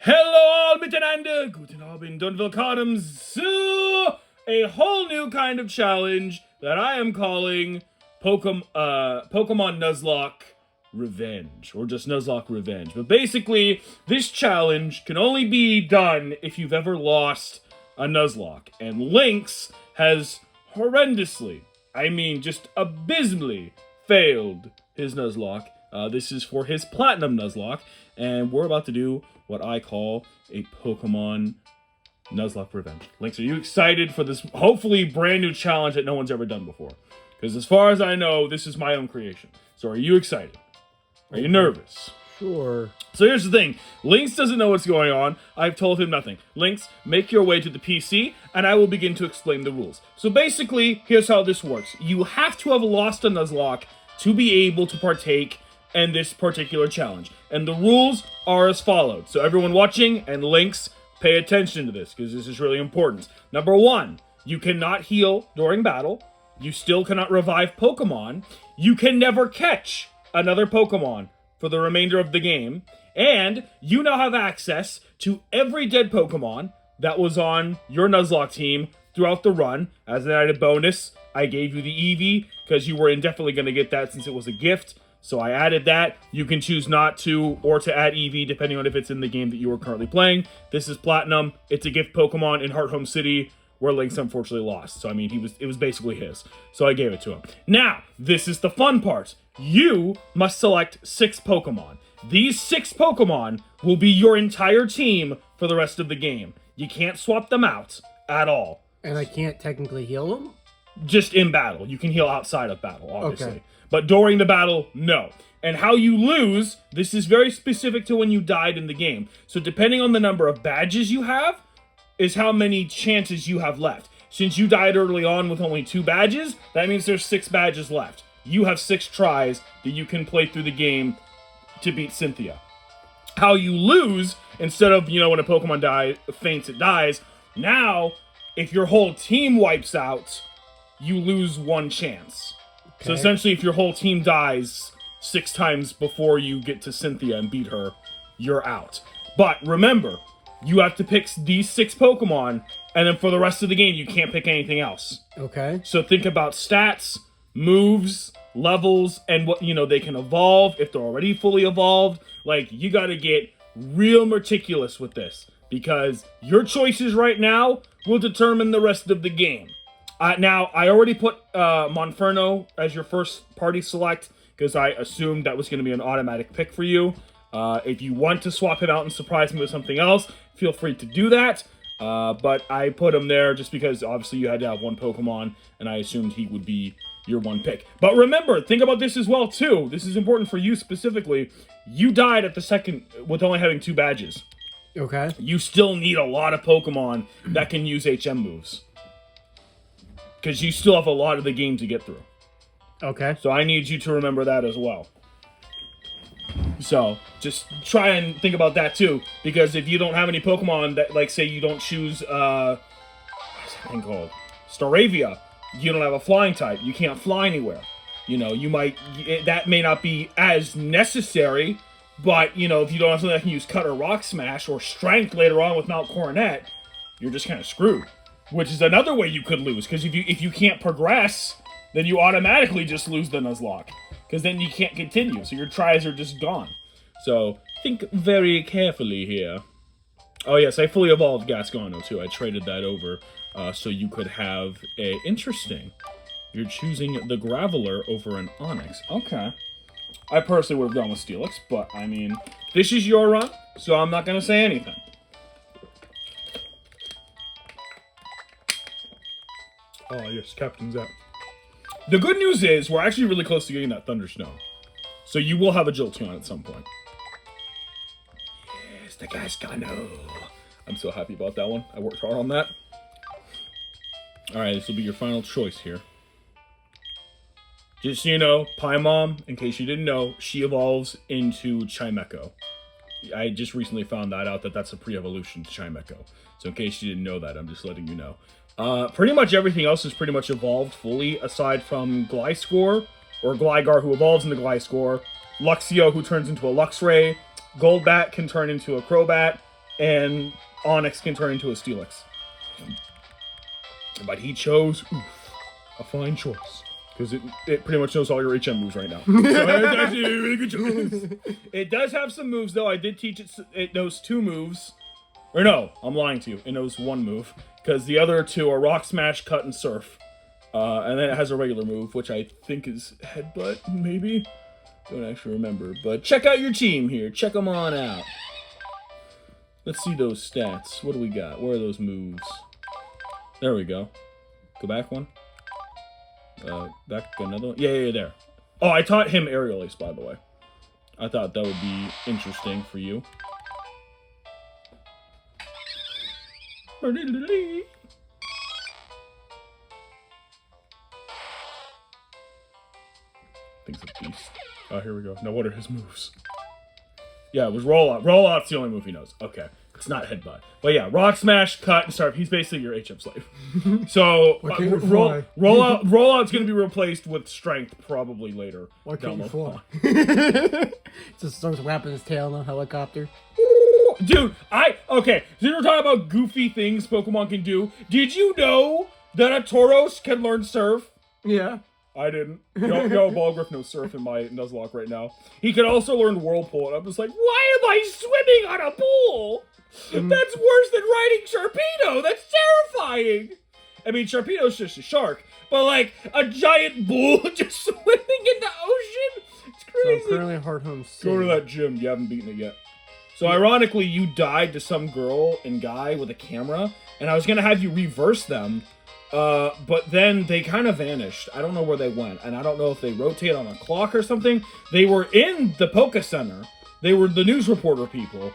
Hello all miteinander, guten Abend und willkommen zu a whole new kind of challenge that I am calling Pokemon Nuzlocke Revenge, or just Nuzlocke Revenge. But basically, this challenge can only be done if you've ever lost a Nuzlocke, and Lynx has horrendously, just abysmally, failed his Nuzlocke. This is for his Platinum Nuzlocke, and we're about to do what I call a Pokemon Nuzlocke Revenge. Lynx, are you excited for this hopefully brand new challenge that no one's ever done before? Because as far as I know, this is my own creation. So are you excited? Are you nervous? Sure. So here's the thing. Lynx doesn't know what's going on. I've told him nothing. Lynx, make your way to the PC, and I will begin to explain the rules. So basically, here's how this works. You have to have lost a Nuzlocke to be able to partake in this particular challenge. And the rules are as followed. So everyone watching and Lynx, pay attention to this, because this is really important. Number 1, you cannot heal during battle. You still cannot revive Pokemon. You can never catch another Pokemon for the remainder of the game. And you now have access to every dead Pokemon that was on your Nuzlocke team throughout the run. As an added bonus, I gave you the Eevee, because you were indefinitely going to get that since it was a gift. So I added that. You can choose not to, or to add Eevee, depending on if it's in the game that you are currently playing. This is Platinum. It's a gift Pokemon in Heart Home City, where Lynx unfortunately lost. So, it was basically his. So I gave it to him. Now, this is the fun part. You must select 6 Pokemon. These 6 Pokemon will be your entire team for the rest of the game. You can't swap them out at all. And I can't technically heal them? Just in battle. You can heal outside of battle, obviously. Okay. But during the battle, no. And how you lose, this is very specific to when you died in the game. So depending on the number of badges you have, is how many chances you have left. Since you died early on with only 2 badges, that means there's 6 badges left. You have 6 tries that you can play through the game to beat Cynthia. How you lose, instead of, when a Pokemon faints, it dies, now, if your whole team wipes out, you lose 1 chance. Okay. So essentially, if your whole team dies 6 times before you get to Cynthia and beat her, you're out. But remember, you have to pick these 6 Pokemon, and then for the rest of the game, you can't pick anything else. Okay. So think about stats, moves, levels, and what, they can evolve if they're already fully evolved. Like, you gotta get real meticulous with this, because your choices right now will determine the rest of the game. Now, I already put Monferno as your first party select, because I assumed that was going to be an automatic pick for you. If you want to swap him out and surprise me with something else, feel free to do that. But I put him there just because, obviously, you had to have 1 Pokemon, and I assumed he would be your 1 pick. But remember, think about this as well, too. This is important for you specifically. You died at the second with only having 2 badges. Okay. You still need a lot of Pokemon that can use HM moves, because you still have a lot of the game to get through. Okay. So I need you to remember that as well. So just try and think about that too, because if you don't have any Pokemon that, like, say you don't choose, what's that thing called? Staravia, you don't have a flying type. You can't fly anywhere. That may not be as necessary, but, if you don't have something that can use Cut or Rock Smash or Strength later on with Mount Coronet, you're just kind of screwed. Which is another way you could lose, because if you can't progress, then you automatically just lose the Nuzlocke, because then you can't continue, so your tries are just gone. So think very carefully here. Oh yes, I fully evolved Gasgano too. I traded that over, so you could have a interesting. You're choosing the Graveler over an Onyx. Okay. I personally would have gone with Steelix, but this is your run, so I'm not gonna say anything. Oh, yes, Captain Zap. The good news is, we're actually really close to getting that Thunderstone. So you will have a Jolteon at some point. Yes, the Gasgano. I'm so happy about that one. I worked hard on that. Alright, this will be your final choice here. Just so you know, Paimon, in case you didn't know, she evolves into Chimecho. I just recently found that out, that's a pre-evolution to Chimecho. So in case you didn't know that, I'm just letting you know. Pretty much everything else is pretty much evolved fully, aside from Gliscor, or Gligar, who evolves into Gliscor, Luxio, who turns into a Luxray, Golbat can turn into a Crobat, and Onyx can turn into a Steelix. But he chose a fine choice. Because it pretty much knows all your HM moves right now. So that's actually a really good choice. It does have some moves, though. I did teach it knows 2 moves. Or no, I'm lying to you. It knows 1 move. Because the other 2 are Rock Smash, Cut, and Surf. And then it has a regular move, which I think is Headbutt, maybe? Don't actually remember. But check out your team here. Check them on out. Let's see those stats. What do we got? Where are those moves? There we go. Go back one. Back another one. Yeah, there. Oh, I taught him Aerial Ace, by the way. I thought that would be interesting for you. Thing's a beast. Oh, here we go. Now, what are his moves? Yeah, it was Rollout. Rollout's the only move he knows. Okay. It's not Headbutt. But yeah, Rock Smash, Cut, and Surf. He's basically your HM slave. So, Rollout's going to be replaced with Strength probably later. Why can't you fly? Just starts wrapping his tail in a helicopter. Dude, okay, so we're talking about goofy things Pokemon can do. Did you know that a Tauros can learn Surf? Yeah. I didn't. Yo, Balgriff knows Surf in my Nuzlocke right now. He can also learn Whirlpool, and I'm just like, why am I swimming on a pool? That's worse than riding Sharpedo. That's terrifying. I mean, Sharpedo's just a shark, but like a giant bull just swimming in the ocean? It's crazy. So I'm currently Hard Home City. Go to that gym. You haven't beaten it yet. So ironically, you died to some girl and guy with a camera, and I was going to have you reverse them, but then they kind of vanished. I don't know where they went, and I don't know if they rotate on a clock or something. They were in the Poke Center. They were the news reporter people,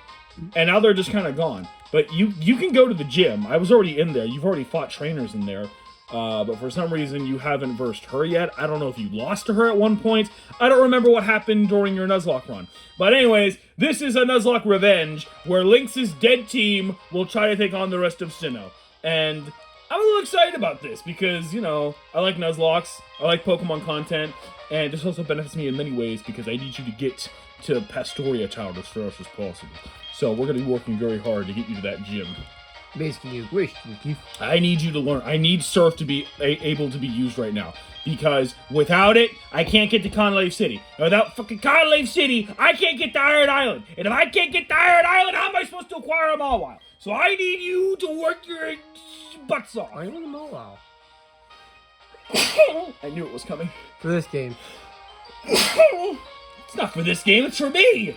and now they're just kind of gone. But you can go to the gym. I was already in there. You've already fought trainers in there. But for some reason, you haven't versed her yet. I don't know if you lost to her at one point. I don't remember what happened during your Nuzlocke run. But anyways, this is a Nuzlocke Revenge, where Lynx's dead team will try to take on the rest of Sinnoh. And I'm a little excited about this, because, you know, I like Nuzlocks, I like Pokemon content, and this also benefits me in many ways, because I need you to get to Pastoria Town as fast as possible. So we're going to be working very hard to get you to that gym. Basically, you wish, Keith. I need you to learn. I need Surf to be able to be used right now. Because without it, I can't get to Conlave City. And without fucking Conlave City, I can't get to Iron Island. And if I can't get to Iron Island, how am I supposed to acquire a Mawile? So I need you to work your butts off. I want a Mawile. I knew it was coming. For this game. It's not for this game, it's for me.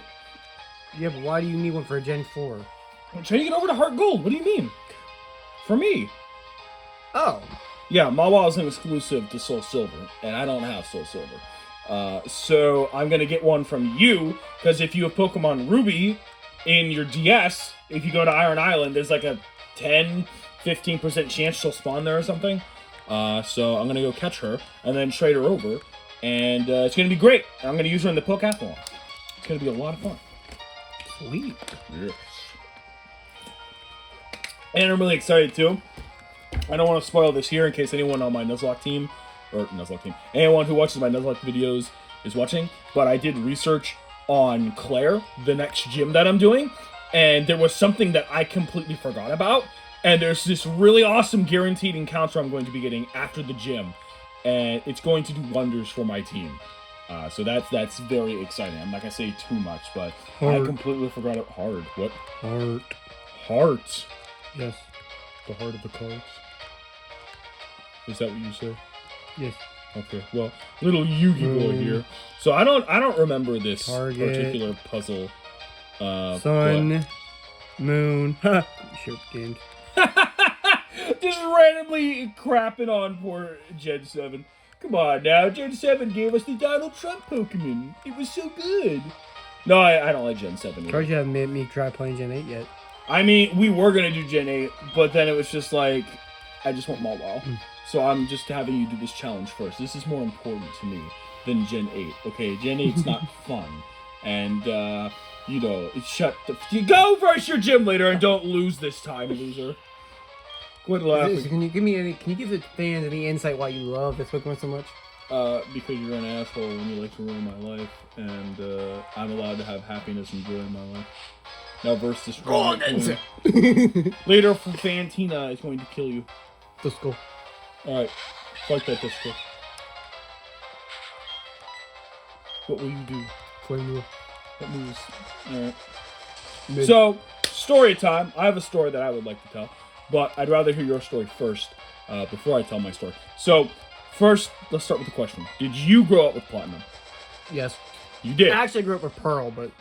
Yeah, but why do you need one for a Gen 4? I'm trying to get over to Heart Gold. What do you mean? For me. Oh. Yeah, Mawile is an exclusive to Soul Silver, and I don't have Soul Silver. So I'm going to get one from you, because if you have Pokemon Ruby in your DS, if you go to Iron Island, there's like a 10-15% chance she'll spawn there or something. So I'm going to go catch her, and then trade her over, and it's going to be great. I'm going to use her in the Pokeathlon. It's going to be a lot of fun. Sweet. Yes. And I'm really excited too. I don't want to spoil this here in case anyone on my Nuzlocke team, anyone who watches my Nuzlocke videos is watching, but I did research on Claire, the next gym that I'm doing, and there was something that I completely forgot about, and there's this really awesome guaranteed encounter I'm going to be getting after the gym, and it's going to do wonders for my team. So that's very exciting. I'm not going to say too much, but I completely forgot it. Hard. What? Heart. Yes. The heart of the cards. Is that what you say? Yes. Okay. Well, little Yugi boy here. So I don't remember this particular puzzle. Sun, moon. Ha. Shoot, gamed. Just randomly crapping on poor Gen 7. Come on now, Gen 7 gave us the Donald Trump Pokemon. It was so good. No, I don't like Gen 7 either. Because you haven't made me try playing Gen 8 yet. I mean, we were going to do Gen 8, but then it was just like, I just want Mawile. So I'm just having you do this challenge first. This is more important to me than Gen 8. Okay, Gen 8's not fun. And, you know, you go versus your gym leader and don't lose this time, loser. Quit laughing. Can you give the fans any insight why you love this Pokemon so much? Because you're an asshole and you like to ruin my life, and I'm allowed to have happiness and joy in my life. Now versus the Oh, strong that's queen. it. Later, Fantina is going to kill you. Disco. Alright. Fight that disco. What will you do? Flame wheel. What moves? Alright. Mid. So, story time. I have a story that I would like to tell, but I'd rather hear your story first before I tell my story. So, first, let's start with the question. Did you grow up with Platinum? Yes. You did? I actually grew up with Pearl, but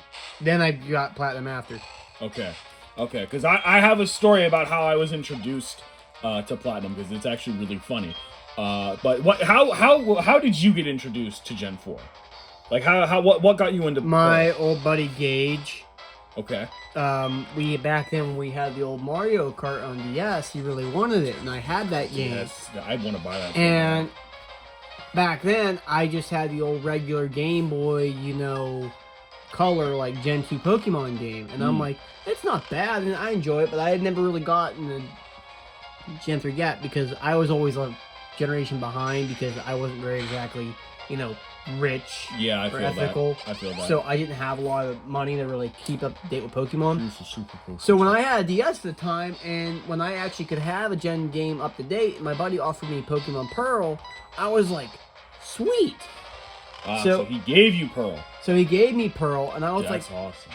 then I got Platinum after. Okay. Okay, because I have a story about how I was introduced to Platinum, because it's actually really funny. But how did you get introduced to Gen 4? Like, what got you into My Pearl? old buddy Gage. Okay. We back then when we had the old Mario Kart on DS, he really wanted it, and I had that game. Yes, I want to buy that. And back then, I just had the old regular Game Boy, color, like Gen 2 Pokemon game. And I'm like, it's not bad, and I enjoy it, but I had never really gotten the Gen 3 yet, because I was always a generation behind, because I wasn't very exactly, rich Yeah, I or feel ethical. that. I feel that. So I didn't have a lot of money to really keep up to date with Pokemon. This is super cool. So when I had a DS at the time, and when I actually could have a Gen game up to date, my buddy offered me Pokemon Pearl, I was like, sweet. So he gave you Pearl. So he gave me Pearl, and I was That's like, awesome.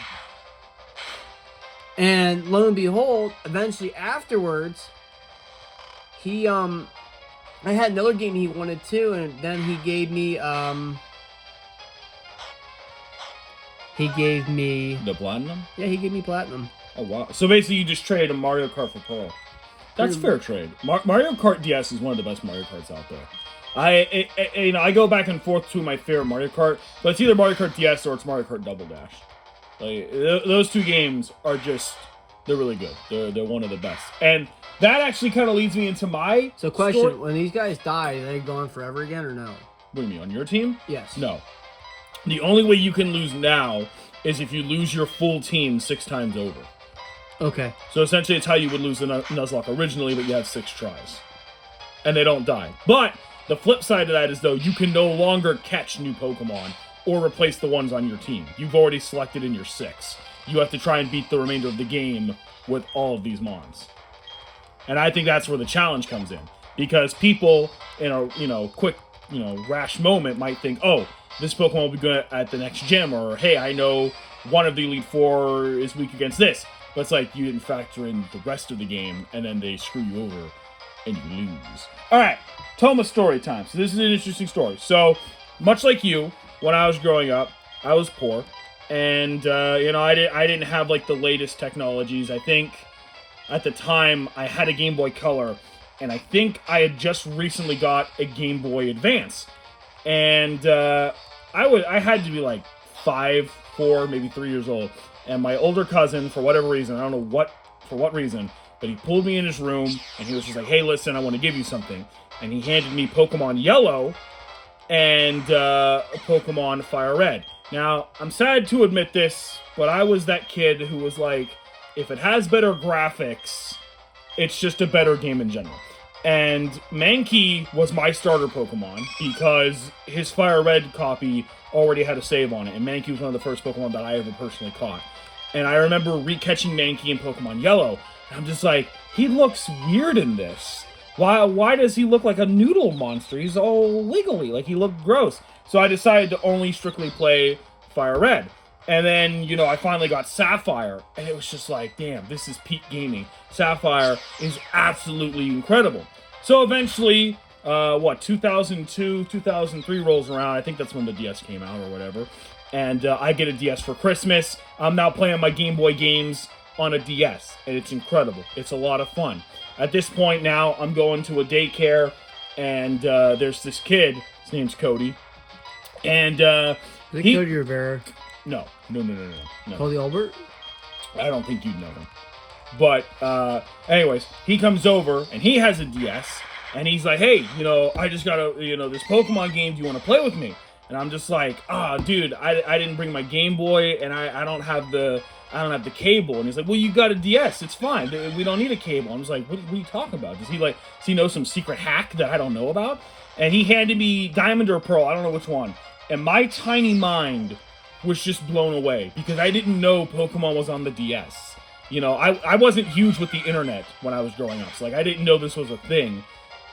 and lo and behold, eventually afterwards, I had another game he wanted too, and then he gave me, The Platinum? yeah, he gave me Platinum. Oh, wow. So basically you just traded a Mario Kart for Pearl. That's fair trade. Mario Kart DS is one of the best Mario Karts out there. I go back and forth to my favorite Mario Kart, but it's either Mario Kart DS or it's Mario Kart Double Dash. Like, those two games are just, they're really good. They're one of the best. And that actually kind of leads me into my So question, story. when these guys die, are they gone forever again or no? What do you mean, on your team? Yes. No. The only way you can lose now is if you lose your full team 6 times over. Okay. So essentially it's how you would lose the Nuzlocke originally, but you have 6 tries. And they don't die. But the flip side of that is, though, you can no longer catch new Pokemon or replace the ones on your team. You've already selected in your 6. You have to try and beat the remainder of the game with all of these Mons. And I think that's where the challenge comes in. Because people, in a quick, rash moment might think, oh, this Pokemon will be good at the next gym, or hey, I know one of the Elite Four is weak against this. But it's like you didn't factor in the rest of the game, and then they screw you over, and you lose. Alright, tell me story time. So this is an interesting story. So, much like you, when I was growing up, I was poor. And, I didn't have, like, the latest technologies. I think, at the time, I had a Game Boy Color, and I think I had just recently got a Game Boy Advance. And I had to be like 5, 4, maybe 3 years old. And my older cousin, for whatever reason, I don't know for what reason, but he pulled me in his room and he was just like, hey, listen, I want to give you something. And he handed me Pokemon Yellow and Pokemon Fire Red. Now, I'm sad to admit this, but I was that kid who was like, if it has better graphics, it's just a better game in general. And Mankey was my starter Pokemon because his Fire Red copy already had a save on it. And Mankey was one of the first Pokemon that I ever personally caught. And I remember re-catching Mankey in Pokemon Yellow. And I'm just like, he looks weird in this. Why does he look like a noodle monster? He's all wiggly, like he looked gross. So I decided to only strictly play Fire Red. And then, I finally got Sapphire, and it was just like, damn, this is peak gaming. Sapphire is absolutely incredible. So eventually, 2002, 2003 rolls around. I think that's when the DS came out or whatever. And I get a DS for Christmas. I'm now playing my Game Boy games on a DS, and it's incredible. It's a lot of fun. At this point now, I'm going to a daycare, and there's this kid. His name's Cody. And Is it Cody Rivera? No. Cody Albert? I don't think you'd know him. But, anyways, he comes over, and he has a DS, and he's like, hey, I just got this Pokemon game, do you want to play with me? And I'm just like, dude, I didn't bring my Game Boy, and I don't have the cable. And he's like, well, you got a DS, it's fine, we don't need a cable. I'm just like, what are you talking about? Does he know some secret hack that I don't know about? And he handed me Diamond or Pearl, I don't know which one. And my tiny mind was just blown away because I didn't know Pokemon was on the DS. You know, I wasn't huge with the internet when I was growing up, so like I didn't know this was a thing.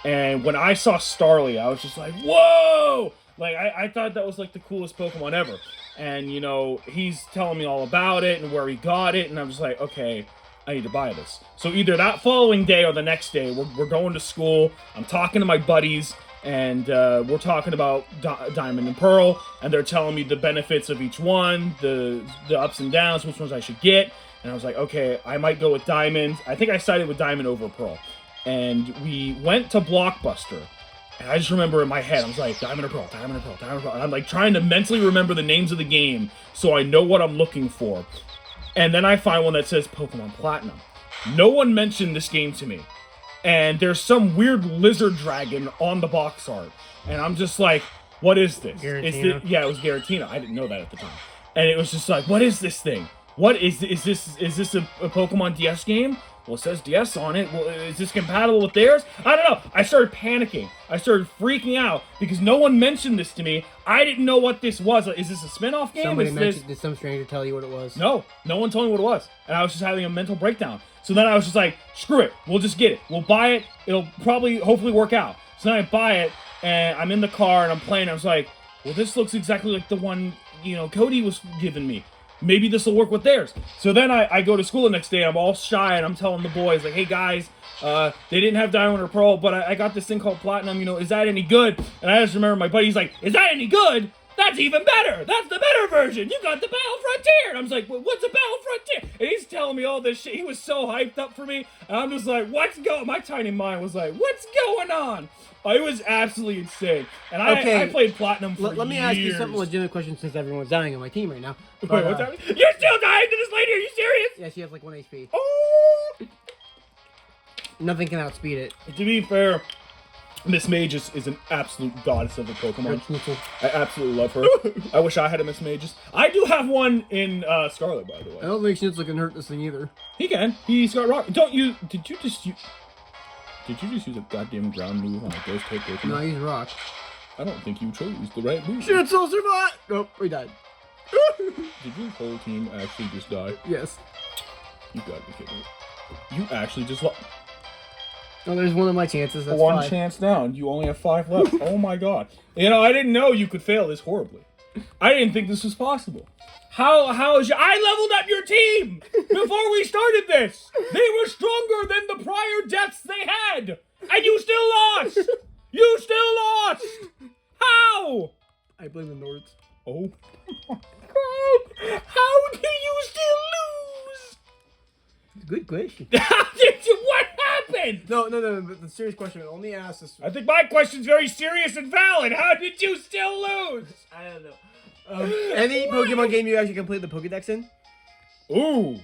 And when I saw Starly, I was just like, whoa! Like, I thought that was, like, the coolest Pokemon ever. And, you know, he's telling me all about it and where he got it, and I'm just like, okay, I need to buy this. So either that following day or the next day, we're going to school, I'm talking to my buddies, and we're talking about Diamond and Pearl, and they're telling me the benefits of each one, the ups and downs, which ones I should get. And I was like, okay, I might go with Diamond. I think I sided with Diamond over Pearl. And we went to Blockbuster. And I just remember in my head, I was like, Diamond or Pearl, Diamond or Pearl, Diamond or Pearl. And I'm like trying to mentally remember the names of the game so I know what I'm looking for. And then I find one that says Pokemon Platinum. No one mentioned this game to me. And there's some weird lizard dragon on the box art. And I'm just like, what is this? Yeah, it was Giratina. I didn't know that at the time. And it was just like, what is this thing? What is this a Pokemon DS game? Well, it says DS on it. Well, is this compatible with theirs? I don't know. I started panicking. I started freaking out because no one mentioned this to me. I didn't know what this was. Like, is this a spin-off game? Did some stranger tell you what it was? No one told me what it was. And I was just having a mental breakdown. So then I was just like, screw it. We'll just get it. We'll buy it. It'll hopefully work out. So then I buy it, and I'm in the car, and I'm playing. I was like, well, this looks exactly like the one, you know, Cody was giving me. Maybe this will work with theirs. So then I go to school the next day. I'm all shy, and I'm telling the boys, like, hey, guys, they didn't have Diamond or Pearl, but I got this thing called Platinum. You know, is that any good? And I just remember my buddy's like, is that any good? That's even better. That's the better version. You got the Battle Frontier. And I was like, well, what's a Battle Frontier? And he's telling me all this shit. He was so hyped up for me. And I'm just like, my tiny mind was like, what's going on? It was absolutely insane. And I played Platinum for years. Let me ask you something legitimate question since everyone's dying on my team right now. Wait, what's happening? You're still dying to this lady? Are you serious? Yeah, she has like 1 HP. Oh! Nothing can outspeed it. To be fair, Miss Magus is an absolute goddess of the Pokemon. I absolutely love her. I wish I had a Miss Magus. I do have one in Scarlet, by the way. I don't think Schnitzel can hurt this thing either. He can. He's got rock. Did you just use a goddamn ground move on a ghost type Pokemon? No, he's rock. I don't think you chose the right move. Schnitzel survived! Nope, we died. Did your whole team actually just die? Yes. You gotta be kidding me. You actually just lost. Oh, there's one of my chances. That's one 5. chance down. You only have 5 left. Oh my god. You know, I didn't know you could fail this horribly. I didn't think this was possible. How is your... I leveled up your team before we started this. They were stronger than the prior deaths they had. And you still lost. You still lost. How? I blame the Nords. Oh my god. How do you still lose? Good question. What happened? No. But the serious question, I only asked this. I think my question's very serious and valid. How did you still lose? I don't know. Any Pokemon game you actually complete the Pokedex in? Ooh.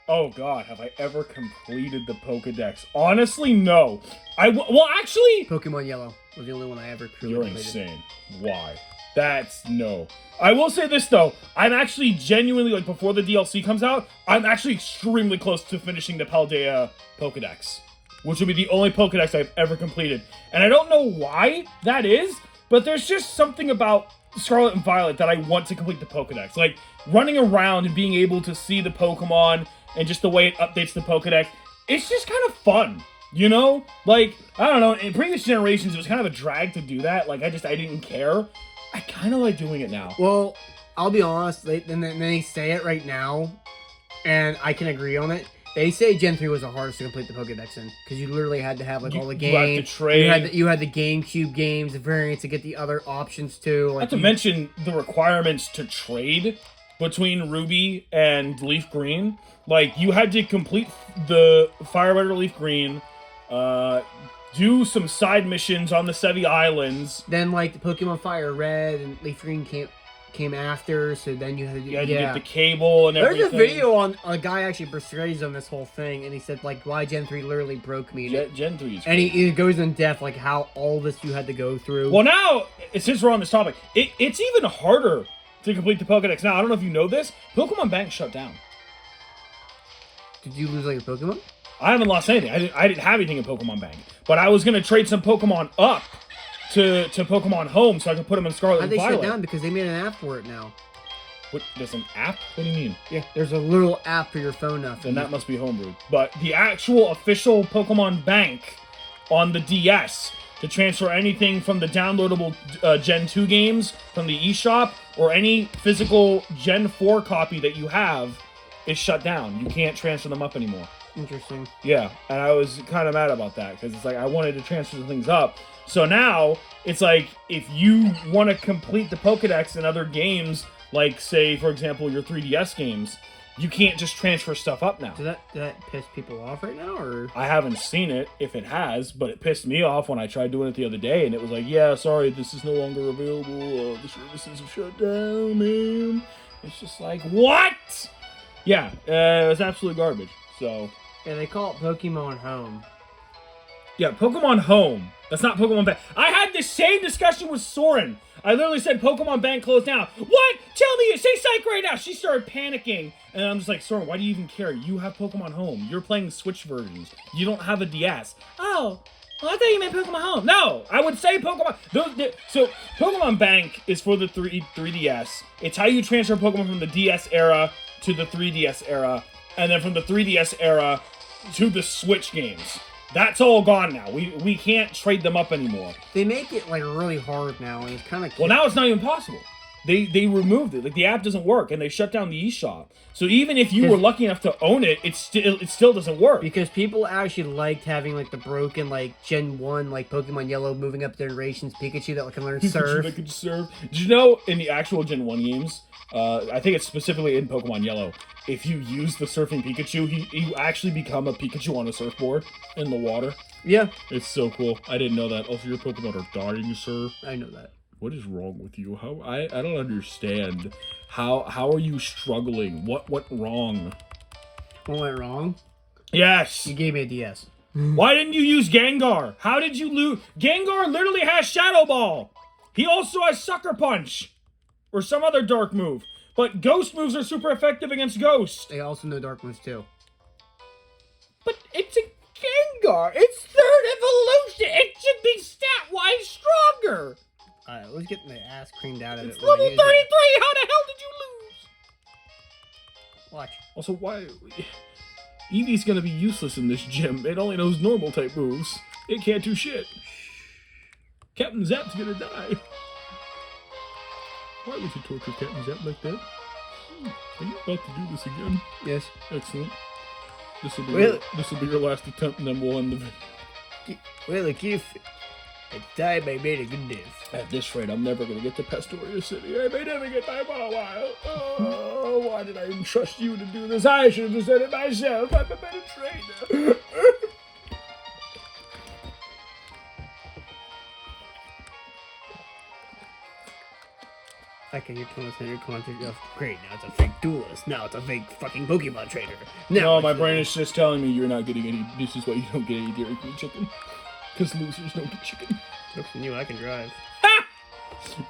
Oh god, have I ever completed the Pokedex? Honestly, no. Well, actually... Pokemon Yellow was the only one I ever truly You're completed. insane. Why? That's no. I will say this, though. I'm actually genuinely, like, before the DLC comes out, I'm actually extremely close to finishing the Paldea Pokedex, which will be the only Pokedex I've ever completed. And I don't know why that is, but there's just something about Scarlet and Violet that I want to complete the Pokedex. Like, running around and being able to see the Pokemon and just the way it updates the Pokedex, it's just kind of fun. You know? Like, I don't know, in previous generations, it was kind of a drag to do that. Like, I didn't care. I kind of like doing it now. Well, I'll be honest, they say it right now, and I can agree on it. They say Gen 3 was the hardest to complete the Pokedex in, because you literally had to have, like, all the games. You had to trade. You had the GameCube games, the variants to get the other options, too. Like, Not to mention the requirements to trade between Ruby and Leaf Green. Like, you had to complete the Fire Red or Leaf Green, do some side missions on the Sevi Islands. Then, like, the Pokemon Fire Red and Leaf Green came after, so then you had to get the cable and everything. There's a video on a guy actually persuades on this whole thing, and he said, like, why Gen 3 literally broke me. Gen 3 is and he goes in depth, like, how all this you had to go through. Well, now, since we're on this topic, it's even harder to complete the Pokedex. Now, I don't know if you know this, Pokemon Bank shut down. Did you lose all your Pokemon? I haven't lost anything. I didn't have anything in Pokemon Bank. But I was going to trade some Pokemon up to Pokemon Home so I could put them in Scarlet and Violet. They shut down because they made an app for it now. What? There's an app? What do you mean? Yeah, there's a little app for your phone now. Then that must be homebrewed. But the actual official Pokemon Bank on the DS to transfer anything from the downloadable Gen 2 games from the eShop or any physical Gen 4 copy that you have is shut down. You can't transfer them up anymore. Interesting. Yeah, and I was kind of mad about that because it's like I wanted to transfer the things up. So now it's like if you want to complete the Pokedex in other games, like say for example your 3DS games, you can't just transfer stuff up now. Does that piss people off right now, or? I haven't seen it if it has, but it pissed me off when I tried doing it the other day, and it was like, yeah, sorry, this is no longer available. The services have shut down, man. It's just like, what? Yeah, it was absolute garbage. So. Yeah, they call it Pokemon Home. Yeah, Pokemon Home. That's not Pokemon Bank. I had the same discussion with Soren. I literally said Pokemon Bank closed down. What? Tell me, say psych right now. She started panicking. And I'm just like, Soren, why do you even care? You have Pokemon Home. You're playing Switch versions. You don't have a DS. Oh, well, I thought you meant Pokemon Home. No, I would say Pokemon. So Pokemon Bank is for the 3DS. It's how you transfer Pokemon from the DS era to the 3DS era. And then from the 3DS era to the Switch games. That's all gone now. We can't trade them up anymore. They make it like really hard now, and it's kind of well. Now it's not even possible. They removed it. Like the app doesn't work, and they shut down the eShop. So even if you were lucky enough to own it, it still doesn't work. Because people actually liked having like the broken like Gen 1 like Pokemon Yellow moving up generations Pikachu that can learn surf. That could surf. Did you know in the actual Gen 1 games, I think it's specifically in Pokemon Yellow, if you use the surfing Pikachu, you actually become a Pikachu on a surfboard in the water. Yeah. It's so cool. I didn't know that. Also, your Pokemon are dying, sir. I know that. What is wrong with you? How I don't understand. How are you struggling? What went wrong? What went wrong? Yes. You gave me a DS. Why didn't you use Gengar? How did you lose? Gengar literally has Shadow Ball. He also has Sucker Punch. Or some other dark move. But ghost moves are super effective against ghosts. They also know dark moves too. But it's a Gengar. It's third evolution. It should be stat-wise stronger. Alright, let's get the ass creamed out of It's it. level 33. How the hell did you lose? Watch. Also, why... Eevee's gonna be useless in this gym. It only knows normal type moves. It can't do shit. Captain Zap's gonna die. Why would you torture Captain Zap like that? Are you about to do this again? Yes. Excellent. This will be your last attempt, and then we'll end the video. Well, if it's time I made a good death. At this rate, I'm never gonna get to Pastoria City. I may never get back for a while. Oh, why did I even trust you to do this? I should have just done it myself. I'm a better trainer. Okay, you're telling us that your content is great. Now it's a fake duelist. Now it's a fake fucking Pokemon trader. No, my brain is just telling me you're not getting any. This is why you don't get any Dairy Queen chicken. Because losers don't get chicken. Joke's on you, I can drive. Ha!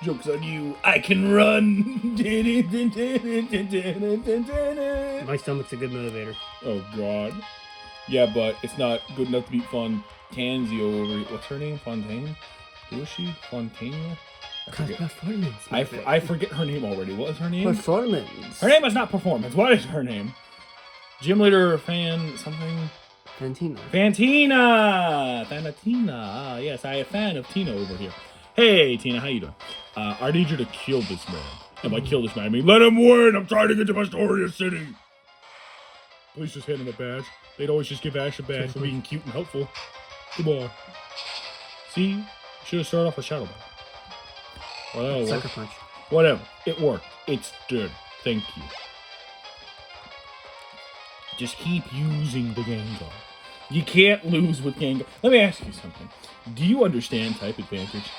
Joke's on you, I can run. My stomach's a good motivator. Oh, God. Yeah, but it's not good enough to beat Fontanzio over here. What's her name? Fontaine? Who is she? Fontania? I forget her name already. What is her name? Performance. Her name is not Performance. What is her name? Gym leader, something. Fantina. Fanatina. Yes, I am a fan of Tina over here. Hey, Tina, how you doing? I need you to kill this man. And by kill this man, I mean let him win. I'm trying to get to Pastoria City. Please just hand him a badge. They'd always just give Ash a badge for being cute and helpful. Come on. See? Should have started off with Shadow Ball. Well, that'll Sucker work. Punch. Whatever. It worked. It's good. Thank you. Just keep using the Gengar. You can't lose with Gengar. Let me ask you something. Do you understand type advantage?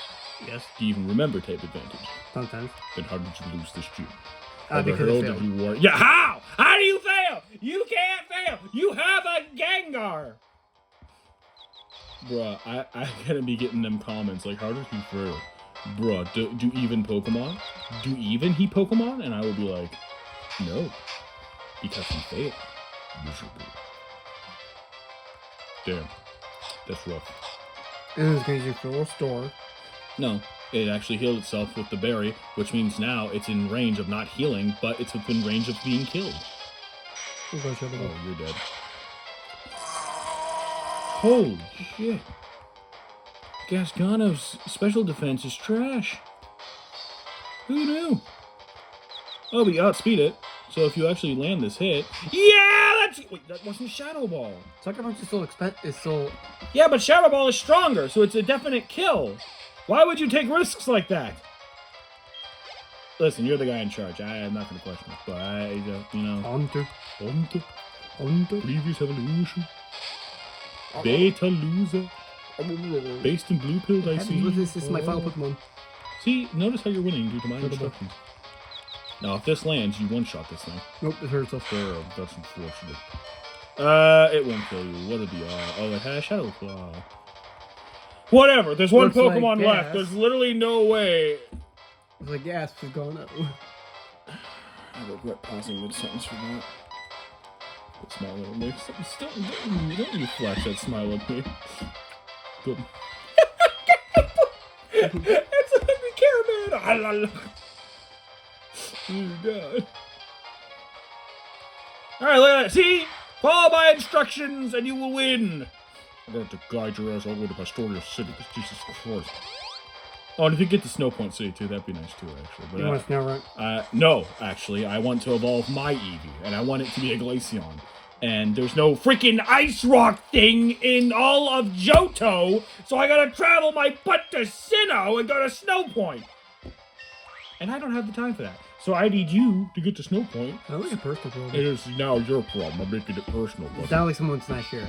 Yes. Do you even remember type advantage? Sometimes. Then how did you lose this gym? Because I failed. You war? Yeah, how? How do you fail? You can't fail. You have a Gengar. Bruh, I gotta be getting them comments like, how did he fail? Bruh, do even Pokemon? Do even he Pokemon? And I will be like, no. Because he failed. Miserable. Damn. That's rough. And it's going to your store. No. It actually healed itself with the berry, which means now it's in range of not healing, but it's within range of being killed. Oh, you're dead. Holy shit. Gasgano's special defense is trash. Who knew? Oh, we outspeed it. So if you actually land this hit... Yeah! Wait, that wasn't Shadow Ball. Sucker Punch is still... Yeah, but Shadow Ball is stronger, so it's a definite kill. Why would you take risks like that? Listen, you're the guy in charge. I'm not going to question it, but you know... Hunter. Previous evolution. Beta loser. Based in blue pilled, I see. This is my final Pokemon. See, notice how you're winning due to my instructions. Now, if this lands, you one-shot this thing. Nope, it hurts us. That's unfortunate. It won't kill you. What are the odds? Oh, it has Shadow Claw. Whatever. There's one Pokemon left. There's literally no way. It's like gas is going up. I regret pausing mid-sentence for that. Smile at me. Don't you flash that smile at me. Good. It's a hungry caravan. Oh, God. Alright, look at that. See? Follow my instructions and you will win. I'm going to guide your ass all the way to Pastoria City, because Jesus Christ. Oh, and if you get the Snow Point City, too, that'd be nice, too, actually. But, you want Snow Run? No, actually. I want to evolve my Eevee, and I want it to be a Glaceon. And there's no freaking ice rock thing in all of Johto, so I gotta travel my butt to Sinnoh and go to Snow Point. And I don't have the time for that. So I need you to get to Snow Point. That was a personal problem. It is now your problem. I'm making it personal. It sounds like someone's not sure.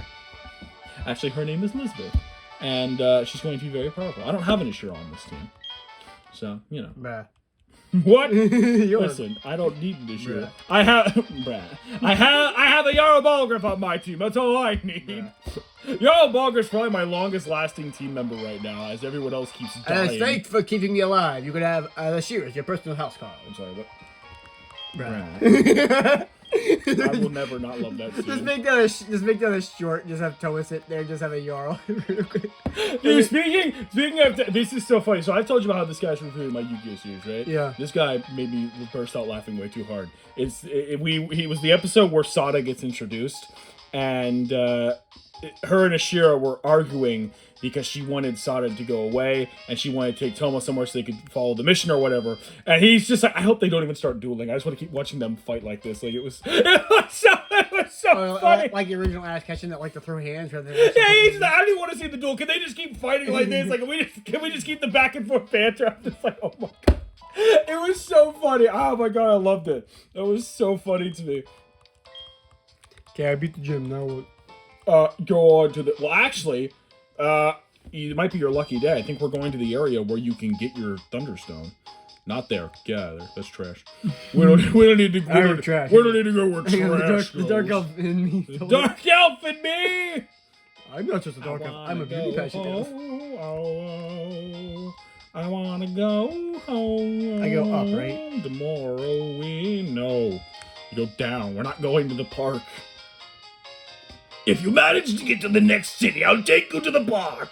Actually, her name is Elizabeth. And she's going to be very powerful. I don't have an Ashura on this team. So, you know. Bruh. What? Listen, I don't need an Ashura. I have... Bruh. I have a Yarrow Balgriff on my team. That's all I need. Yarrow Balgriff's probably my longest lasting team member right now, as everyone else keeps dying. Thanks for keeping me alive. You could have Ashura as your personal house call. I'm sorry, what? Bruh. I will never not love that scene. Just make that a short. Just have Toa sit there. Just have a Jarl. Real quick. Dude, speaking of this is so funny. So I've told you about how this guy's reviewing my Yu-Gi-Oh series, right? Yeah. This guy made me burst out laughing way too hard. He was the episode where Sada gets introduced, and her and Ashira were arguing because she wanted Sada to go away, and she wanted to take Toma somewhere so they could follow the mission or whatever. And he's just like, I hope they don't even start dueling. I just want to keep watching them fight like this. Like it was so funny. Like the original Ash Ketchum that like to throw hands rather than. Yeah, he's I don't even want to see the duel. Can they just keep fighting like this? Like, can we just keep the back and forth banter? I'm just like, oh my god, it was so funny. Oh my god, I loved it. That was so funny to me. Okay, I beat the gym. Now what? Go on to the. Well, actually, it might be your lucky day. I think we're going to the area where you can get your Thunderstone. Not there. Get out of there. That's trash. We don't need to. We don't need to go where trash The dark elf in me. The dark elf in me. I'm not just a dark elf. I'm a beauty pageant elf. I wanna go home. I go up, right? Tomorrow we know. You go down. We're not going to the park. If you manage to get to the next city, I'll take you to the park.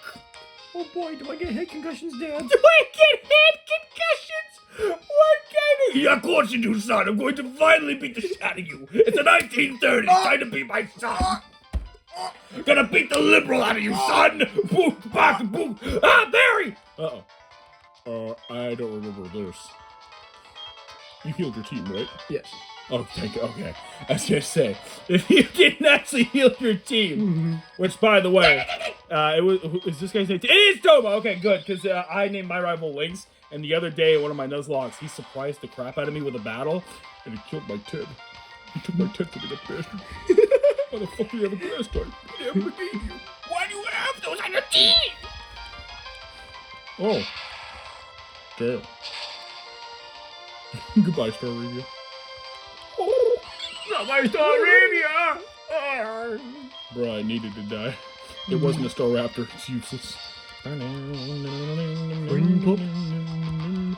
Oh boy, do I get head concussions, Dad? Do I get head concussions? What kind of... Yeah, of course you do, son. I'm going to finally beat the shit out of you. It's the 1930s. Trying to be my son. Gonna beat the liberal out of you, son. Boom, back, boom. Ah, Barry. Uh-oh. I don't remember this. You healed your team, right? Yes. Okay. I was gonna say, if you didn't actually heal your team, which, by the way, is this guy's name? It is Toma! Okay, good, because I named my rival Lynx, and the other day, one of my Nuzlocks, he surprised the crap out of me with a battle, and he killed my Ted. He took my Ted to the bastard. How the fuck do you have a blast type? I never beat you. Why do you have those on your team? Oh. Damn. Goodbye, Star Review. My Staravia! Bro, I needed to die. It wasn't a Staraptor. It's useless.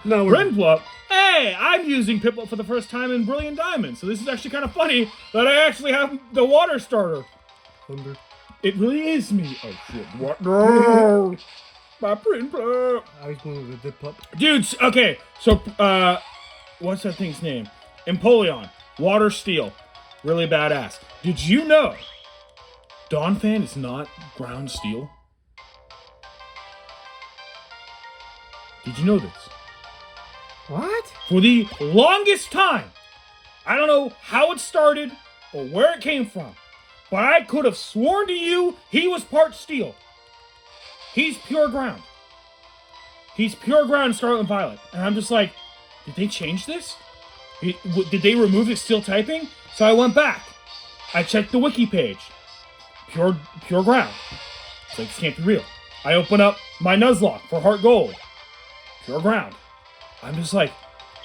Renplop? Hey, I'm using Piplup for the first time in Brilliant Diamond, so this is actually kind of funny that I actually have the water starter. Thunder. It really is me. Oh shit. What? No! My Prinplup. I was going with the pup. Dudes, okay, so, what's that thing's name? Empoleon. Water Steel. Really badass. Did you know Donphan is not ground steel? Did you know this? What? For the longest time, I don't know how it started or where it came from, but I could have sworn to you he was part steel. He's pure ground. He's pure ground Scarlet and Violet. And I'm just like, did they change this? Did they remove his steel typing? So I went back. I checked the wiki page. Pure ground. It's like, this can't be real. I open up my Nuzlocke for Heart Gold. Pure ground. I'm just like,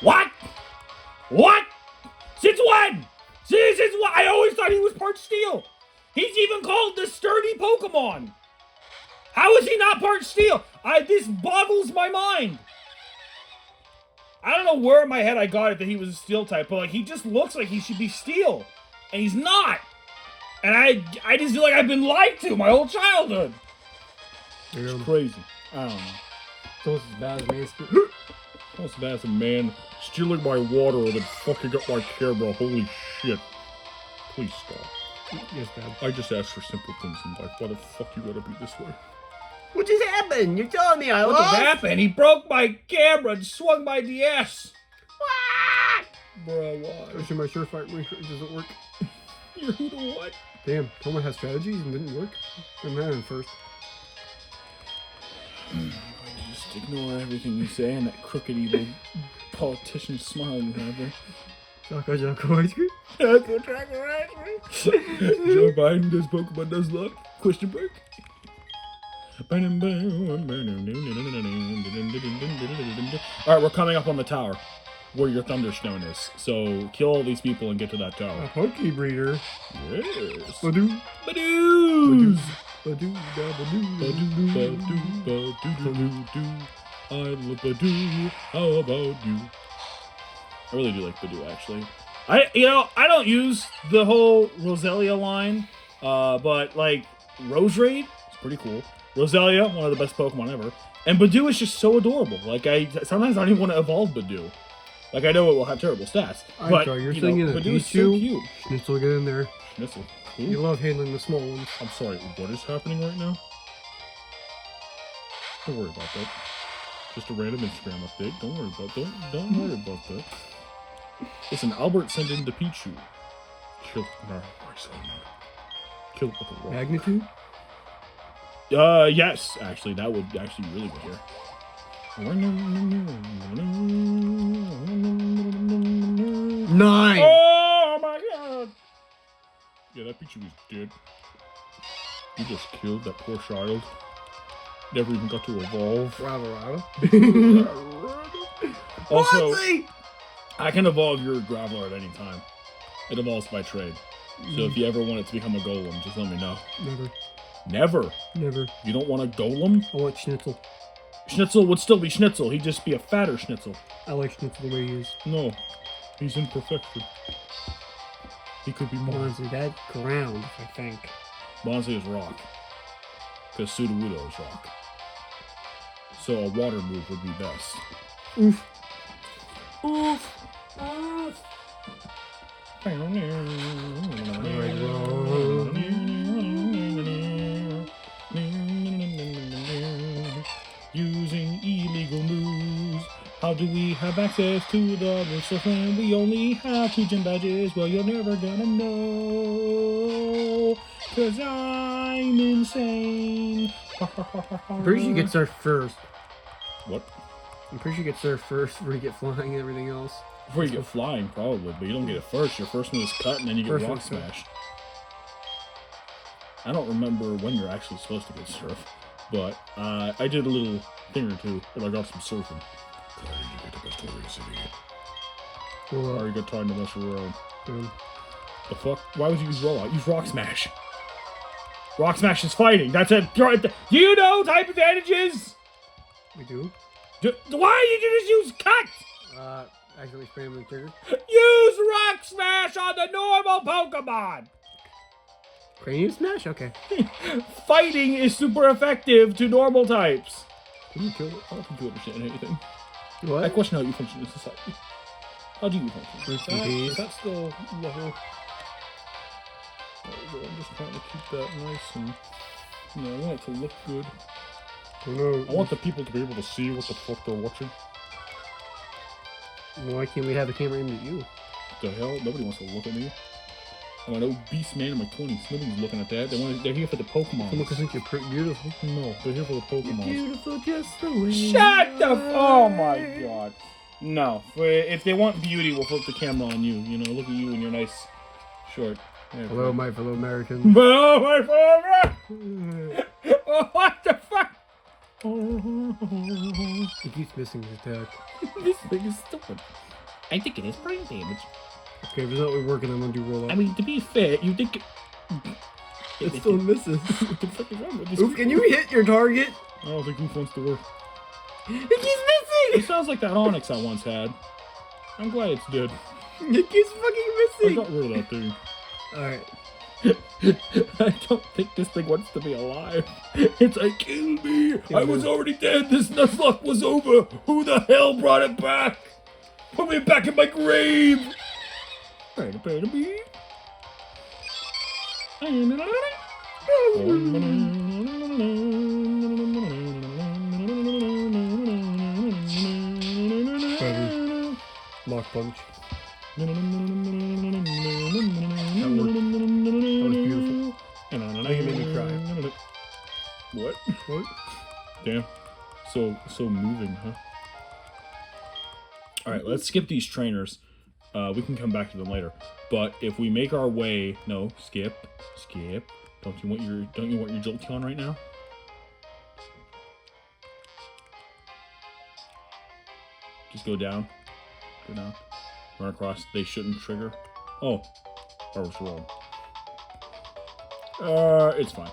what? What? Since when? Since what? I always thought he was part steel. He's even called the sturdy Pokemon. How is he not part steel? This boggles my mind. I don't know where in my head I got it that he was a steel type, but like he just looks like he should be steel, and he's not. And I just feel like I've been lied to my whole childhood. It's crazy. I don't know. It's almost as bad as man. Almost as bad as a man stealing my water and then fucking up my camera. Holy shit. Please stop. Yes, Dad. I just asked for simple things in life. Why the fuck you gotta be this way? What just happened? You're telling me I What lost? just happened? He broke my camera and swung my DS. What? Bruh, why? Actually, my surefire doesn't work. You're who to what? Damn, Toma has strategies and didn't work. I'm not in first. I'm going to just ignore everything you say and that crooked evil politician smile you have there. Jocko ice cream? Jocko ice cream? Joe Biden does Pokemon Nuzlocke? Question mark? Alright, we're coming up on the tower where your Thunderstone is. So kill all these people and get to that tower. A Poke Breeder. Yes. Badoo. Badoos! Badoo. I love Badoo. How about you? I really do like Badoo, actually. I don't use the whole Roselia line, but like Roserade is pretty cool. Roselia, one of the best Pokemon ever. And Badoo is just so adorable. Like, sometimes I don't even want to evolve Badoo. Like, I know it will have terrible stats. But, You're thinking of Badoo is so Pichu. cute. Schnitzel, get in there. Schnitzel. Who? You love handling the small ones. I'm sorry, what is happening right now? Don't worry about that. Just a random Instagram update. Don't worry about that. Don't worry about that. Listen, Albert sent in the Pichu. Kill my son. Kill it with a rock. Magnitude? Yes, actually, that would actually be really good here. 9! Oh my god! Yeah, that Pichu is dead. You just killed that poor child. Never even got to evolve. Rava. Also, Bonsley! I can evolve your Graveler at any time. It evolves by trade. So if you ever want it to become a Golem, just let me know. Never. Never? Never. You don't want a Golem? I want Schnitzel. Schnitzel would still be Schnitzel. He'd just be a fatter Schnitzel. I like Schnitzel the way he is. No. He's imperfected. He could be more. Bonsley, that's ground, I think. Bonsley is rock. Because Sudowoodo is rock. So a water move would be best. Oof. Oof. Oof. Using illegal moves. How do we have access to the resource when we only have 2 gym badges? Well, you're never gonna know. Cause I'm insane. I'm pretty sure you get surf first. What? I'm pretty sure you get surf first before you get flying and everything else. Before you get flying, probably, but you don't get it first. Your first one is cut, and then you get First rock one's cut. smash. I don't remember when you're actually supposed to get surf, but I did a little thing or two, and I got some surfing. You get the best Warrior City. Well, Or you got time to mess around. The fuck? Why would you use rollout? Use rock smash. Rock smash is fighting. That's it. Do you know type advantages? we do. Why did you just use cut? Actually spam the trigger. Use rock smash on the normal Pokemon. Cranium smash? Okay. Fighting is super effective to normal types. Can you kill it? I don't think you understand anything. What? I question how you function in society. How do you function? Rest in peace. Is that still level? I'm just trying to keep that nice and, you know, I want it to look good. Oh, no. I want the people to be able to see what the fuck they're watching. Why can't we have the camera aimed at you? What the hell? Nobody wants to look at me. I'm an obese man in my 20s. Nobody's looking at that. They're here for the Pokemon. Someone could think you're pretty beautiful. No, they're here for the Pokemon. Beautiful just the way Shut the oh my god. No. If they want beauty, we'll flip the camera on you. You know, look at you in your nice short. Hello, my fellow Americans. Hello, my fellow Americans. What the fuck? He keeps missing his attack. This thing is stupid. I think it is brain damage. Okay, if it's not really working, I'm gonna do roll up. I mean, to be fair, you think it still misses. What the fuck is wrong with this? Oof, can you hit your target? I don't think Goof wants to work. It keeps missing! It sounds like that Onyx I once had. I'm glad it's dead. It keeps fucking I missing! got rid of that thing. Alright. I don't think this thing wants to be alive. It's like, kill me! I was already dead. This Nuzlocke was over. Who the hell brought it back? Put me back in my grave. Better be. Lock punch. That was beautiful. Now you made me cry. What? What? Damn. So moving, huh? Alright, let's skip these trainers. We can come back to them later. But if we make our way, no, skip. Don't you want your Jolteon right now? Just go down. Go down. Run across. They shouldn't trigger. Oh. I was wrong. It's fine.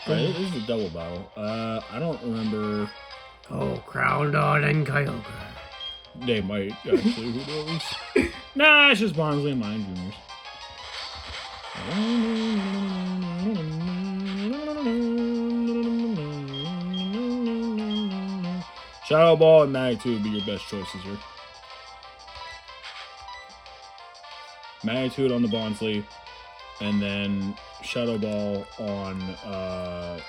Alright, this is a double battle. I don't remember. Oh, Groundon and Kyogre. They might, actually, who knows? Nah, it's just Barnsley and mine juniors. Shadow Ball and Manitou would be your best choices here. Manitou on the Barnsley, and then Shadow Ball on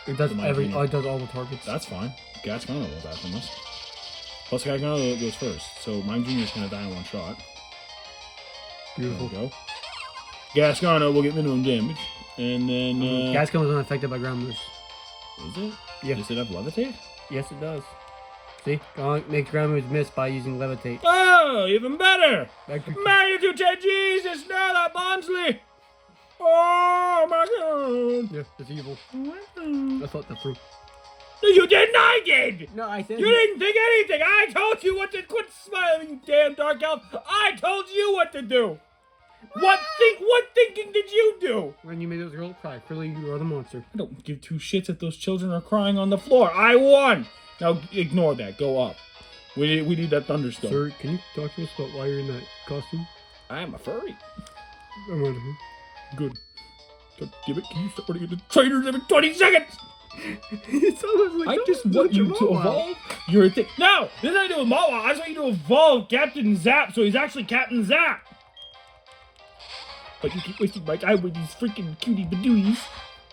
It does the every. Junior. Oh, it does all the targets. That's fine. Gascano will die from this. Plus, Gascano goes first, so Mime Jr. is going to die in one shot. Beautiful. There we go. Gascano will get minimum damage, and then... Gascon was unaffected by ground moves. Is it? Yeah. Does it have Levitate? Yes, it does. See? Makes ground moves miss by using levitate. Oh, even better! Back to Magnitude 10, Jesus, now that Barnsley! Oh my god! yeah, it's evil. I thought that through. You didn't, I did! No, I said You didn't think anything! I told you what to quit smiling, you damn dark elf! I told you what to do! What thinking did you do? when you made those girls cry. Clearly, you are the monster. I don't give two shits if those children are crying on the floor. I won! Now ignore that. Go up. We need that thunderstorm. Sir, can you talk to us about why you're in that costume? I am a furry. I'm out of here. Good. God damn it, can you stop running into trainers every 20 seconds? It's almost like I just want you to evolve your thing. No! This has nothing to do with Mawa. I just want you to evolve Captain Zap so he's actually Captain Zap. But you keep wasting my time with these freaking cutie badooies.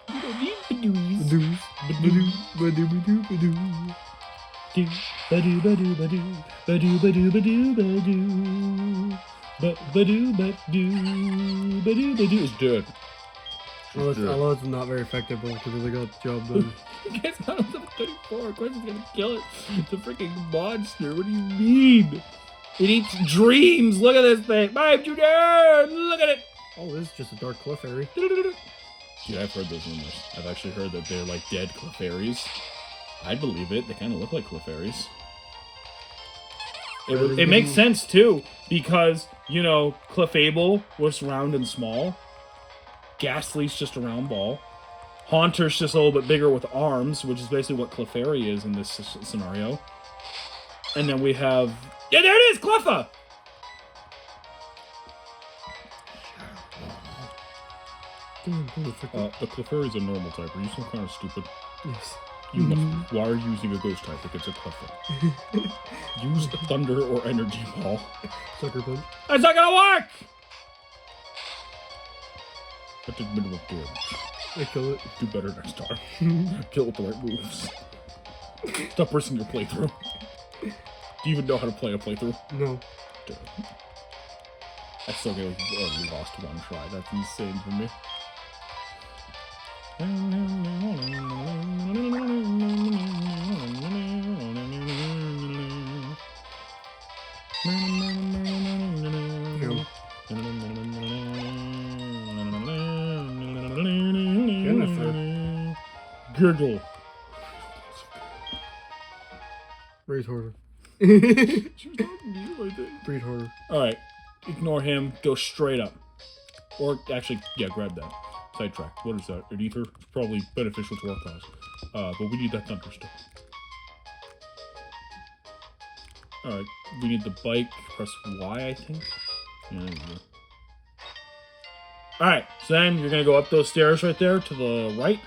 You don't need badooies. Badoo. Badoo. Badoo. Badoo, badoo, badoo. Badoo, badoo, badoo, badoo. Badoo, badoo. Badoo, badoo is dead. Although it's not very effective, but because they got the job done. It's not up to 34. Of course it's gonna kill it. It's a freaking monster. What do you mean? It eats dreams. Look at this thing. Mime Junior. Look at it. Oh, this is just a dark Clefairy. Dude, I've heard those rumors. I've actually heard that they're like dead Clefairies. I believe it. They kind of look like Clefairies. It makes sense too, because, you know, Clefable was round and small. Ghastly's just a round ball. Haunter's just a little bit bigger with arms, which is basically what Clefairy is in this scenario. And then we have... Yeah, there it is! Cleffa! The Clefairy's a normal type. Are you some kind of stupid? Yes. You must be. Why are you using a ghost type if it's a Clefairy? Use a thunder or energy ball. Sucker punch. That's not gonna work! That did minimal damage. I kill it. Do better next time. Kill with the right moves. Stop risking your playthrough. Do you even know how to play a playthrough? No. Dude. I still get we lost one try. That's insane for me. Giggle. Breathe harder. She was talking to you, I think. Breathe harder. Alright. Ignore him. Go straight up. Or, actually, yeah, grab that. Sidetrack. What is that? An ether? It's probably beneficial to our cause. But we need that thunderstone. Alright. We need the bike. Press Y, I think. Yeah, there you go. Alright. So then you're going to go up those stairs right there to the right.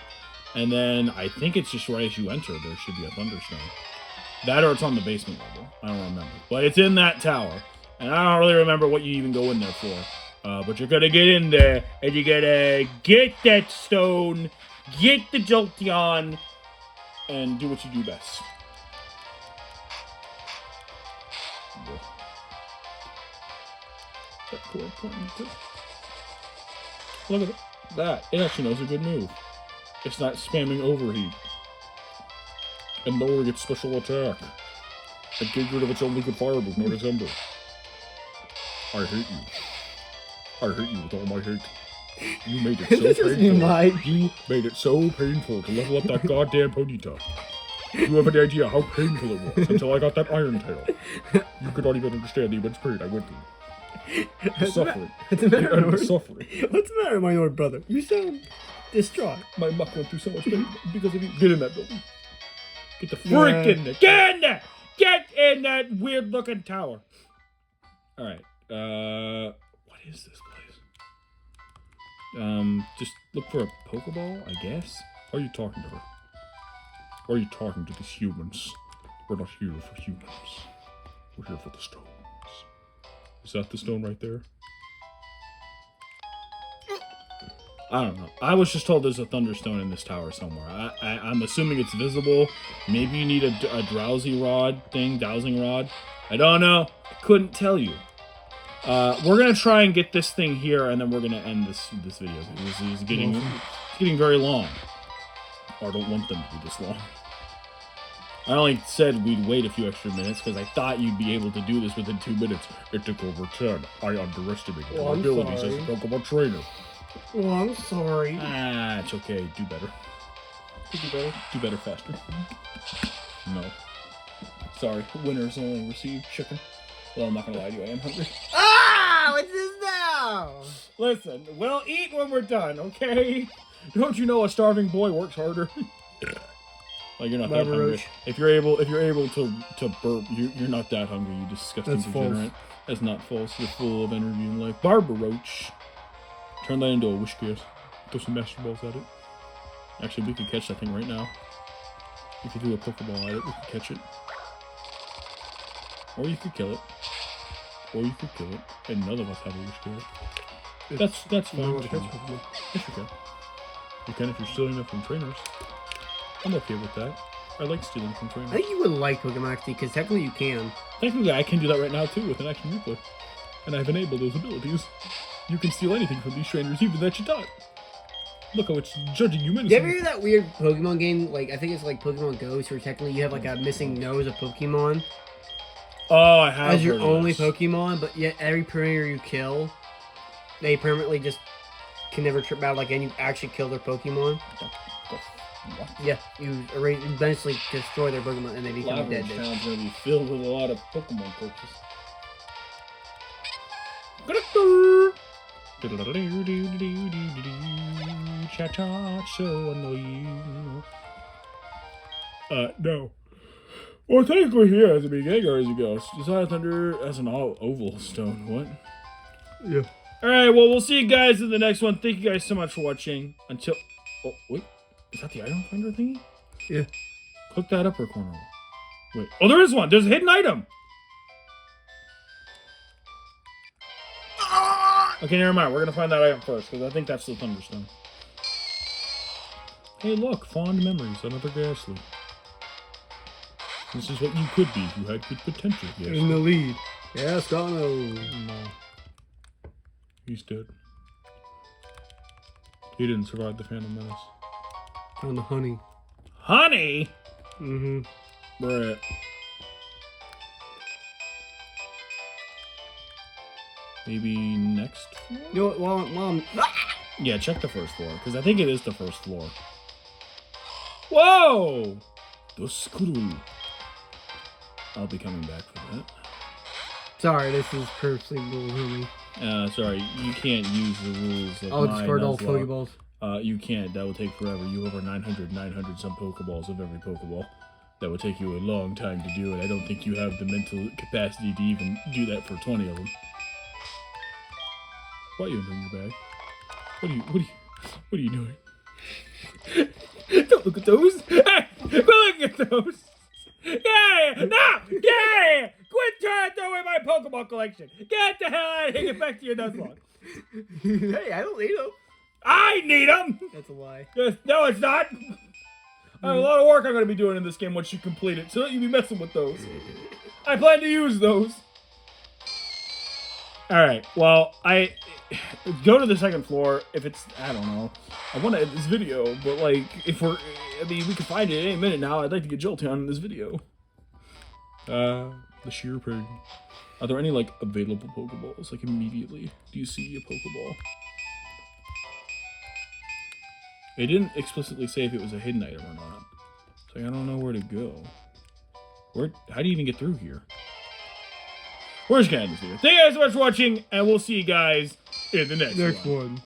And then I think it's just right as you enter, there should be a thunderstone. That or it's on the basement level. I don't remember. But it's in that tower. And I don't really remember what you even go in there for. But you're gonna get in there, and you gotta get that stone, get the Jolteon, and do what you do best. Look at that. It actually knows a good move. It's not spamming overheat. And lowering its special attack. And get rid of its only good fire move, known as Ember. I hate you. I hate you with all my hate. You made it so This is painful. my... You made it so painful to level up that goddamn Ponyta. You have any idea how painful it was until I got that Iron Tail. You could not even understand the immense pain I went through. The suffering. What's the matter, The Nord? suffering. What's the matter, my Nord brother? You sound distraught. My muck went through so much pain because of you. Get in that building. Get the freak in there. Get in there! Get in that weird looking tower. Alright. What is this place? Just look for a Pokeball, I guess? Or are you talking to her? Or are you talking to these humans? We're not here for humans. We're here for the stones. Is that the stone right there? I don't know. I was just told there's a Thunderstone in this tower somewhere. I'm assuming it's visible. Maybe you need a drowsy rod thing, dowsing rod. I don't know. I couldn't tell you. We're gonna try and get this thing here, and then we're gonna end this video. This is getting very long. Or I don't want them to be this long. I only said we'd wait a few extra minutes because I thought you'd be able to do this within 2 minutes. It took over 10. I underestimated your abilities as a Pokemon trainer. Oh, I'm sorry. Ah, it's okay. Do better. Do better faster. No. Sorry. Winners only receive chicken. Well, I'm not gonna lie to you. I am hungry. Ah! What's this now? Listen, we'll eat when we're done, okay? Don't you know a starving boy works harder? Like you're not that hungry. Roach. If you're able to burp, you're not that hungry. You disgusting That's degenerate. That's not false. You're full of energy and life. Barber Roach. Turn that into a wish case. Throw some master balls at it. Actually, we could catch that thing right now. If you do a Pokeball at it, we could catch it. Or you could kill it. Or you could kill it. And none of us have a wish case. That's fine. No, to catch Pokemon. Yes, you can. You can if you're stealing them from trainers. I'm okay with that. I like stealing from trainers. I think you would like Pokemon actually, because technically you can. Technically, I can do that right now too with an action replay. And I've enabled those abilities. You can steal anything from these trainers, even that you taught. Look how it's judging you You ever menacingly. hear that weird Pokemon game? Like, I think it's like Pokemon Ghost, where technically you have like a missing nose of Pokemon Oh, I have as your heard of only this. Pokemon, but yet every trainer you kill, they permanently just can never trip out like, and you actually kill their Pokemon. What? Yeah, you eventually destroy their Pokemon and they become Lava dead. Town's gonna be filled with a lot of Pokemon corpses. Cha-cha, so annoying. No. Well, technically here at the beginning, or as it goes, Desire Thunder as an oval stone. What? Yeah. Alright, well, we'll see you guys in the next one. Thank you guys so much for watching. Until... Oh, wait. Is that the item finder thingy? Yeah. Click that upper corner. Wait. Oh, there is one. There's a hidden item. Okay, never mind. We're going to find that item first, because I think that's the Thunderstone. Hey, look. Fond memories. Another Ghastly. This is what you could be. You had good potential. Yes. In the lead. Yes, Dono. No. He's dead. He didn't survive the Phantom Menace. Found the honey. Honey? Mm-hmm. Brett. Maybe next floor? You know what, while I'm... Yeah, check the first floor, because I think it is the first floor. Whoa! The screw. I'll be coming back for that. Sorry, this is purposely rule homie. Sorry, you can't use the rules of I'll my discard all Nuzlocke. Pokeballs. You can't. That will take forever. You have over 900 some Pokeballs of every Pokeball. That would take you a long time to do it. I don't think you have the mental capacity to even do that for 20 of them. Why are you in your bag? What are you doing? Don't look at those! Hey! Quit looking at those! Yeah! No! Yeah! Quit trying to throw away my Pokemon collection! Get the hell out of here! Get back to your Nuzlocke! Hey, I don't need them. I need them! That's a lie. No, it's not! I have a lot of work I'm going to be doing in this game once you complete it, so don't you be messing with those. I plan to use those. Alright, well, I go to the second floor if it's, I don't know. I want to end this video, but like, if we can find it any minute now. I'd like to get Jolteon in this video. The sheer pig. Are there any, like, available Pokeballs, like, immediately? Do you see a Pokeball? It didn't explicitly say if it was a hidden item or not. So I don't know where to go. How do you even get through here? We're just gonna end this video. Thank you guys so much for watching, and we'll see you guys in the next one.